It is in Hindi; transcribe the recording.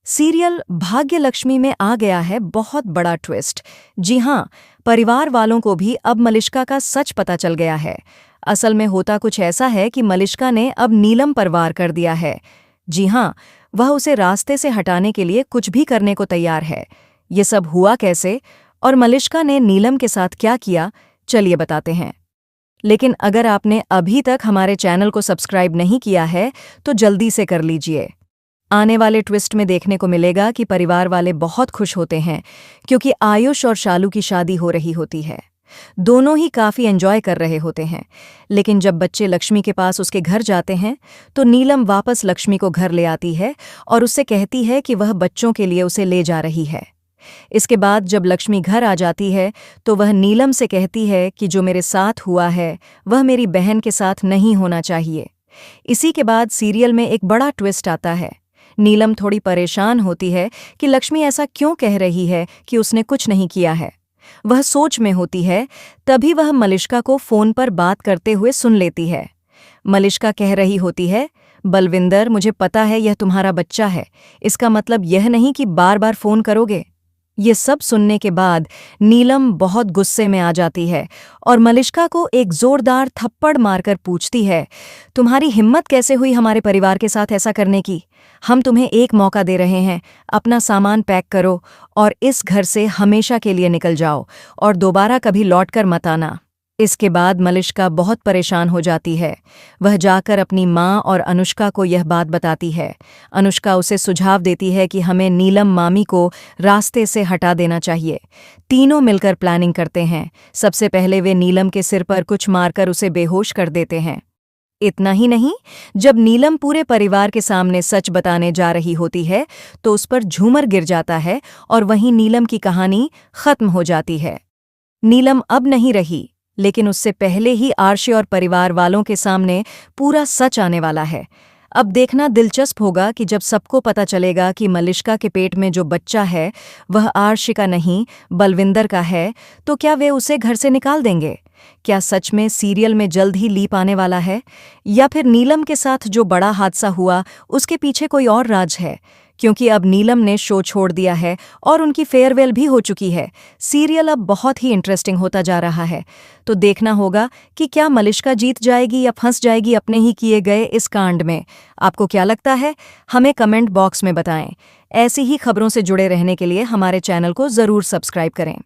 सीरियल भाग्य लक्ष्मी में आ गया है बहुत बड़ा ट्विस्ट। जी हाँ, परिवार वालों को भी अब मलिष्का का सच पता चल गया है। असल में होता कुछ ऐसा है कि मलिष्का ने अब नीलम पर वार कर दिया है। जी हाँ, वह उसे रास्ते से हटाने के लिए कुछ भी करने को तैयार है। ये सब हुआ कैसे और मलिष्का ने नीलम के साथ क्या किया, चलिए बताते हैं। लेकिन अगर आपने अभी तक हमारे चैनल को सब्सक्राइब नहीं किया है तो जल्दी से कर लीजिए। आने वाले ट्विस्ट में देखने को मिलेगा कि परिवार वाले बहुत खुश होते हैं क्योंकि आयुष और शालू की शादी हो रही होती है। दोनों ही काफी एंजॉय कर रहे होते हैं। लेकिन जब बच्चे लक्ष्मी के पास उसके घर जाते हैं तो नीलम वापस लक्ष्मी को घर ले आती है और उससे कहती है कि वह बच्चों के लिए उसे ले जा रही है। इसके बाद जब लक्ष्मी घर आ जाती है तो वह नीलम से कहती है कि जो मेरे साथ हुआ है वह मेरी बहन के साथ नहीं होना चाहिए। इसी के बाद सीरियल में एक बड़ा ट्विस्ट आता है। नीलम थोड़ी परेशान होती है कि लक्ष्मी ऐसा क्यों कह रही है कि उसने कुछ नहीं किया है। वह सोच में होती है, तभी वह मलिष्का को फोन पर बात करते हुए सुन लेती है। मलिष्का कह रही होती है, बलविंदर, मुझे पता है यह तुम्हारा बच्चा है, इसका मतलब यह नहीं कि बार बार फोन करोगे। ये सब सुनने के बाद नीलम बहुत गुस्से में आ जाती है और मलिष्का को एक जोरदार थप्पड़ मारकर पूछती है, तुम्हारी हिम्मत कैसे हुई हमारे परिवार के साथ ऐसा करने की? हम तुम्हें एक मौका दे रहे हैं, अपना सामान पैक करो और इस घर से हमेशा के लिए निकल जाओ और दोबारा कभी लौटकर मत आना। इसके बाद मलिष्का बहुत परेशान हो जाती है। वह जाकर अपनी माँ और अनुष्का को यह बात बताती है। अनुष्का उसे सुझाव देती है कि हमें नीलम मामी को रास्ते से हटा देना चाहिए। तीनों मिलकर प्लानिंग करते हैं। सबसे पहले वे नीलम के सिर पर कुछ मारकर उसे बेहोश कर देते हैं। इतना ही नहीं, जब नीलम पूरे परिवार के सामने सच बताने जा रही होती है तो उस पर झूमर गिर जाता है और वहीं नीलम की कहानी खत्म हो जाती है। नीलम अब नहीं रही, लेकिन उससे पहले ही आर्शी और परिवार वालों के सामने पूरा सच आने वाला है। अब देखना दिलचस्प होगा कि जब सबको पता चलेगा कि मलिष्का के पेट में जो बच्चा है वह आर्शी का नहीं बलविंदर का है, तो क्या वे उसे घर से निकाल देंगे? क्या सच में सीरियल में जल्द ही लीप आने वाला है, या फिर नीलम के साथ जो बड़ा हादसा हुआ उसके पीछे कोई और राज है? क्योंकि अब नीलम ने शो छोड़ दिया है और उनकी फेयरवेल भी हो चुकी है। सीरियल अब बहुत ही इंटरेस्टिंग होता जा रहा है। तो देखना होगा कि क्या मलिष्का जीत जाएगी या फंस जाएगी अपने ही किए गए इस कांड में। आपको क्या लगता है? हमें कमेंट बॉक्स में बताएं। ऐसी ही खबरों से जुड़े रहने के लिए हमारे चैनल को ज़रूर सब्सक्राइब करें।